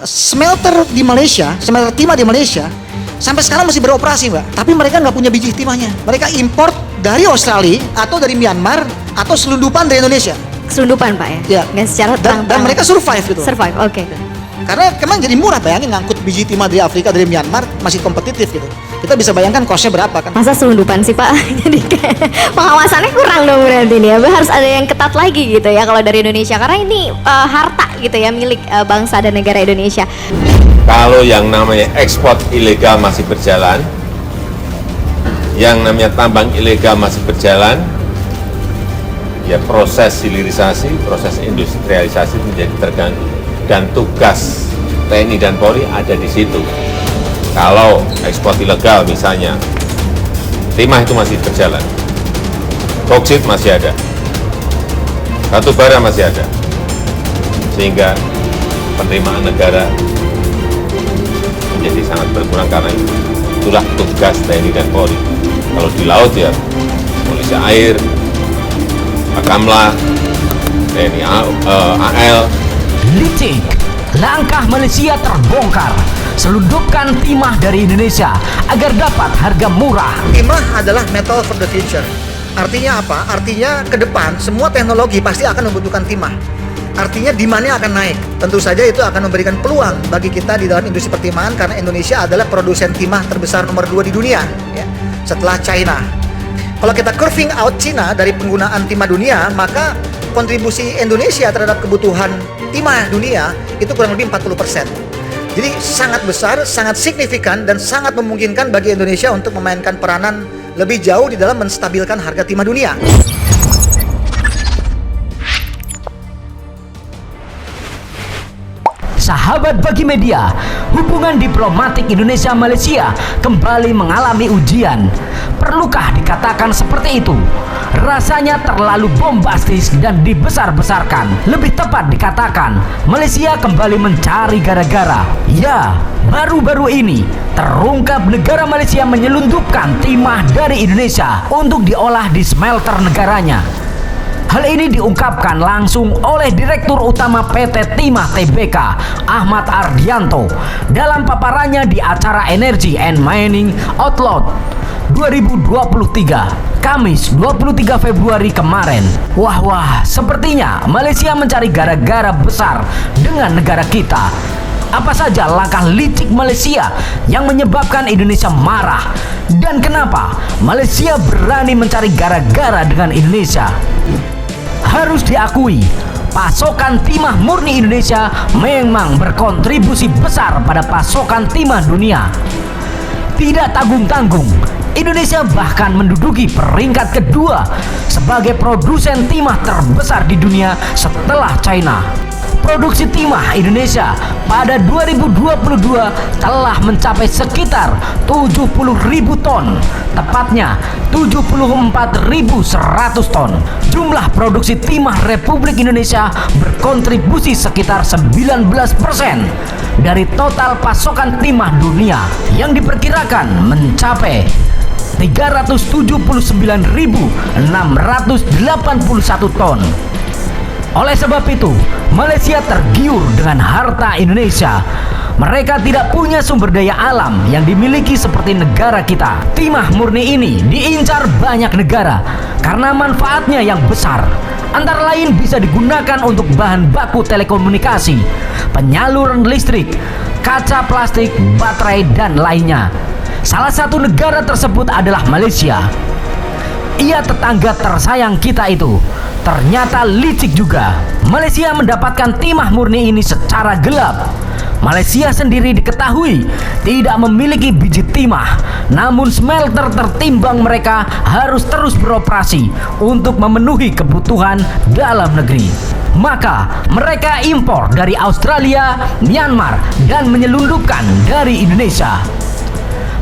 smelter di Malaysia, smelter timah di Malaysia sampai sekarang masih beroperasi, Mbak. Tapi mereka nggak punya biji timahnya. Mereka import dari Australia atau dari Myanmar atau selundupan dari Indonesia. Selundupan Pak ya? Ya. Nggak secara Dan mereka survive gitu. Survive, oke. Karena memang jadi murah, bayangin ngangkut biji timah dari Afrika, dari Myanmar masih kompetitif gitu. Kita bisa bayangkan cost-nya berapa kan. Masa selundupan sih Pak? Jadi kayak pengawasannya kurang dong berarti nih ya. Harus ada yang ketat lagi gitu ya kalau dari Indonesia. Karena ini harta gitu ya milik bangsa dan negara Indonesia. Kalau yang namanya ekspor ilegal masih berjalan, yang namanya tambang ilegal masih berjalan, ya proses hilirisasi, proses industrialisasi menjadi terganggu. Dan tugas TNI dan Polri ada di situ. Kalau ekspor ilegal misalnya, timah itu masih berjalan, boksit masih ada, batu bara masih ada, sehingga penerimaan negara menjadi sangat berkurang karena itulah tugas TNI dan Polri. Kalau di laut ya polisi air, Bakamla, TNI AL. Licik, langkah Malaysia terbongkar. Selundupkan timah dari Indonesia agar dapat harga murah. Timah adalah metal for the future. Artinya apa? Artinya ke depan semua teknologi pasti akan membutuhkan timah. Artinya demand-nya akan naik. Tentu saja itu akan memberikan peluang bagi kita di dalam industri pertimahan karena Indonesia adalah produsen timah terbesar nomor 2 di dunia ya, setelah China. Kalau kita curving out China dari penggunaan timah dunia, maka kontribusi Indonesia terhadap kebutuhan timah dunia itu kurang lebih 40%. Jadi sangat besar, sangat signifikan dan sangat memungkinkan bagi Indonesia untuk memainkan peranan lebih jauh di dalam menstabilkan harga timah dunia. Sahabat Bagi Media, hubungan diplomatik Indonesia-Malaysia kembali mengalami ujian. Perlukah dikatakan seperti itu? Rasanya terlalu bombastis dan dibesar-besarkan. Lebih tepat dikatakan, Malaysia kembali mencari gara-gara. Ya, baru-baru ini terungkap negara Malaysia menyelundupkan timah dari Indonesia untuk diolah di smelter negaranya. Hal ini diungkapkan langsung oleh Direktur Utama PT Timah Tbk, Ahmad Ardianto, dalam paparannya di acara Energy and Mining Outlook 2023, Kamis 23 Februari kemarin. Wah, sepertinya Malaysia mencari gara-gara besar dengan negara kita. Apa saja langkah licik Malaysia yang menyebabkan Indonesia marah? Dan kenapa Malaysia berani mencari gara-gara dengan Indonesia? Harus diakui, pasokan timah murni Indonesia memang berkontribusi besar pada pasokan timah dunia. Tidak tanggung-tanggung, Indonesia bahkan menduduki peringkat kedua sebagai produsen timah terbesar di dunia setelah China. Produksi timah Indonesia pada 2022 telah mencapai sekitar 70.000 ton, tepatnya 74.100 ton. Jumlah produksi timah Republik Indonesia berkontribusi sekitar 19% dari total pasokan timah dunia yang diperkirakan mencapai 379.681 ton. Oleh sebab itu, Malaysia tergiur dengan harta Indonesia. Mereka tidak punya sumber daya alam yang dimiliki seperti negara kita. Timah murni ini diincar banyak negara karena manfaatnya yang besar. Antara lain bisa digunakan untuk bahan baku telekomunikasi, penyaluran listrik, kaca plastik, baterai, dan lainnya. Salah satu negara tersebut adalah Malaysia. Ia tetangga tersayang kita itu. Ternyata licik juga. Malaysia mendapatkan timah murni ini secara gelap. Malaysia sendiri diketahui tidak memiliki biji timah, namun smelter tertimbang mereka harus terus beroperasi untuk memenuhi kebutuhan dalam negeri. Maka mereka impor dari Australia, Myanmar, dan menyelundupkan dari Indonesia.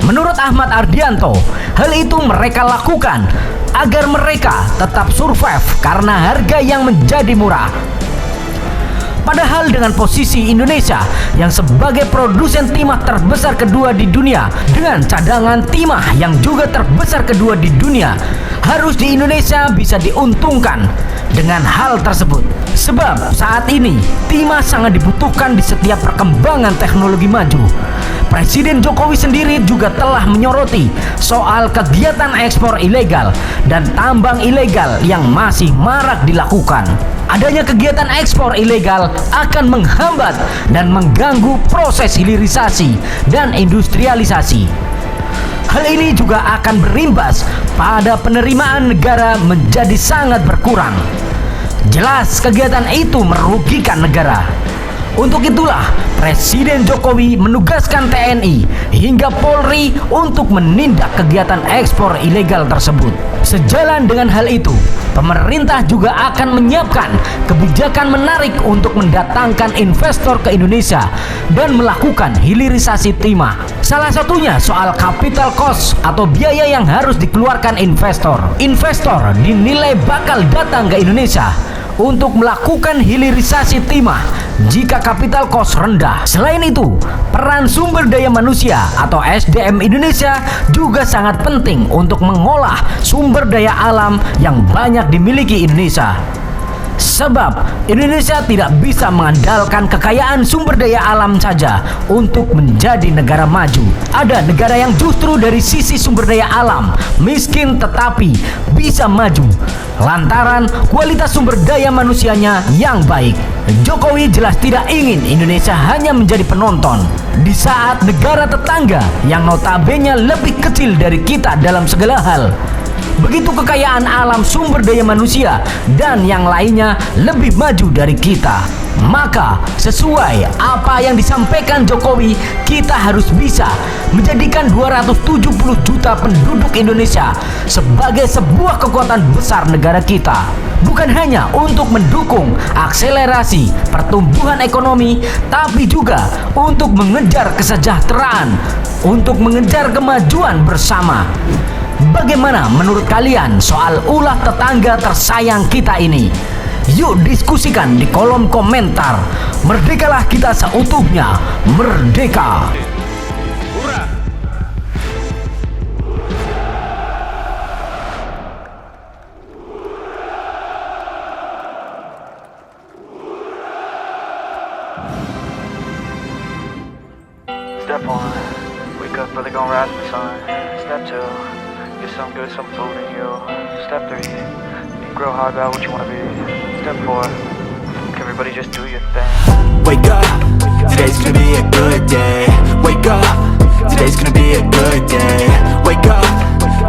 Menurut Ahmad Ardianto, hal itu mereka lakukan agar mereka tetap survive karena harga yang menjadi murah. Padahal dengan posisi Indonesia yang sebagai produsen timah terbesar kedua di dunia, dengan cadangan timah yang juga terbesar kedua di dunia, harus di Indonesia bisa diuntungkan dengan hal tersebut. Sebab saat ini timah sangat dibutuhkan di setiap perkembangan teknologi maju. Presiden Jokowi sendiri juga telah menyoroti soal kegiatan ekspor ilegal dan tambang ilegal yang masih marak dilakukan. Adanya kegiatan ekspor ilegal akan menghambat dan mengganggu proses hilirisasi dan industrialisasi. Hal ini juga akan berimbas pada penerimaan negara menjadi sangat berkurang. Jelas kegiatan itu merugikan negara. Untuk itulah Presiden Jokowi menugaskan TNI hingga Polri untuk menindak kegiatan ekspor ilegal tersebut. Sejalan dengan hal itu, pemerintah juga akan menyiapkan kebijakan menarik untuk mendatangkan investor ke Indonesia dan melakukan hilirisasi timah. Salah satunya soal capital cost atau biaya yang harus dikeluarkan investor. Investor dinilai bakal datang ke Indonesia untuk melakukan hilirisasi timah jika capital cost rendah. Selain itu, peran sumber daya manusia atau SDM Indonesia juga sangat penting untuk mengolah sumber daya alam yang banyak dimiliki Indonesia. Sebab Indonesia tidak bisa mengandalkan kekayaan sumber daya alam saja untuk menjadi negara maju. Ada negara yang justru dari sisi sumber daya alam miskin tetapi bisa maju lantaran kualitas sumber daya manusianya yang baik. Jokowi jelas tidak ingin Indonesia hanya menjadi penonton di saat negara tetangga yang notabene lebih kecil dari kita dalam segala hal, begitu kekayaan alam sumber daya manusia dan yang lainnya lebih maju dari kita. Maka sesuai apa yang disampaikan Jokowi, kita harus bisa menjadikan 270 juta penduduk Indonesia sebagai sebuah kekuatan besar negara kita. Bukan hanya untuk mendukung akselerasi pertumbuhan ekonomi, tapi juga untuk mengejar kesejahteraan, untuk mengejar kemajuan bersama. Bagaimana menurut kalian soal ulah tetangga tersayang kita ini? Yuk diskusikan di kolom komentar. Merdekalah kita seutuhnya. Merdeka! Step 1, wake up early, gon' rise with the sun. Step 2, get some good, some food in you. Step 3, grow hard about what you wanna be. Step 4, everybody just do your thing. Wake up, today's gonna be a good day. Wake up, today's gonna be a good day. Wake up,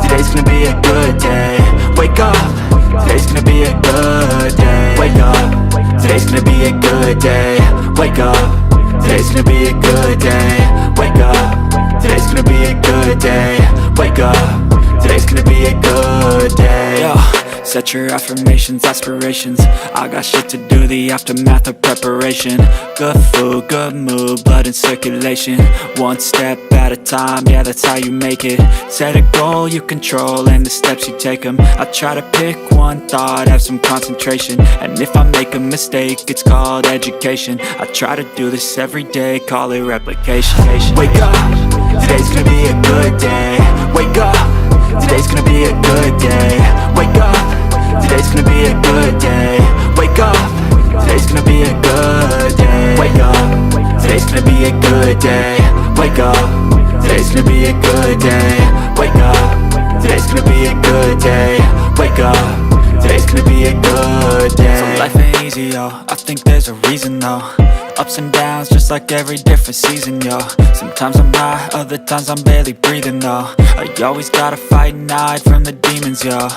today's gonna be a good day. Wake up, today's gonna be a good day. Wake up, today's gonna be a good day. Wake up, today's gonna be a good day. Wake up, today's gonna be a good day. Wake up, today's gonna be a good day. Yo. Set your affirmations, aspirations. I got shit to do, the aftermath of preparation. Good food, good mood, blood in circulation. One step at a time, yeah, that's how you make it. Set a goal you control and the steps you take them. I try to pick one thought, have some concentration. And if I make a mistake, it's called education. I try to do this every day, call it replication. Wake up, today's gonna be a good day. Wake up, today's gonna be a good day. Wake up, today's gonna be a good day. Wake up, today's gonna be a good day. Wake up, today's gonna be a good day. Wake up, today's gonna be a good day. Wake up, today's gonna be a good day. Wake up, today's gonna be a good day. So life ain't easy, yo, I think there's a reason though. Ups and downs, just like every different season, yo. Sometimes I'm high, other times I'm barely breathing, though. I always gotta fight and hide from the demons, yo.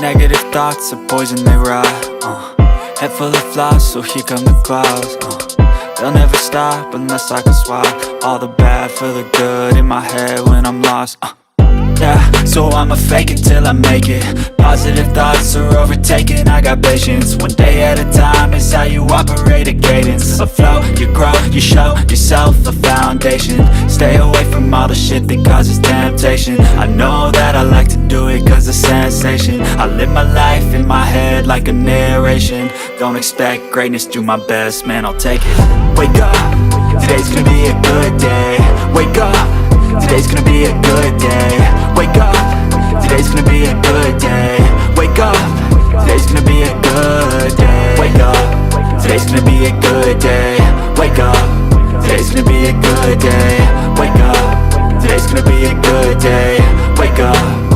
Negative thoughts are poison, they rot. Head full of flies, so here come the clouds. They'll never stop unless I can swap all the bad for the good in my head when I'm lost. Yeah, so I'ma fake it till I make it. Positive thoughts are overtaken, I got patience. One day at a time is how you operate a cadence. A flow, you grow, you show yourself a foundation. Stay away from all the shit that causes temptation. I know that I like to do it cause it's sensation. I live my life in my head like a narration. Don't expect greatness, do my best, man, I'll take it. Wake up, today's gonna be a good day. Wake up, today's gonna be a good day. Wake up, today's gonna be a good day. Wake up, today's gonna be a good day. Wake up, today's gonna be a good day. Wake up, today's gonna be a good day. Wake up, today's gonna be a good day. Wake up.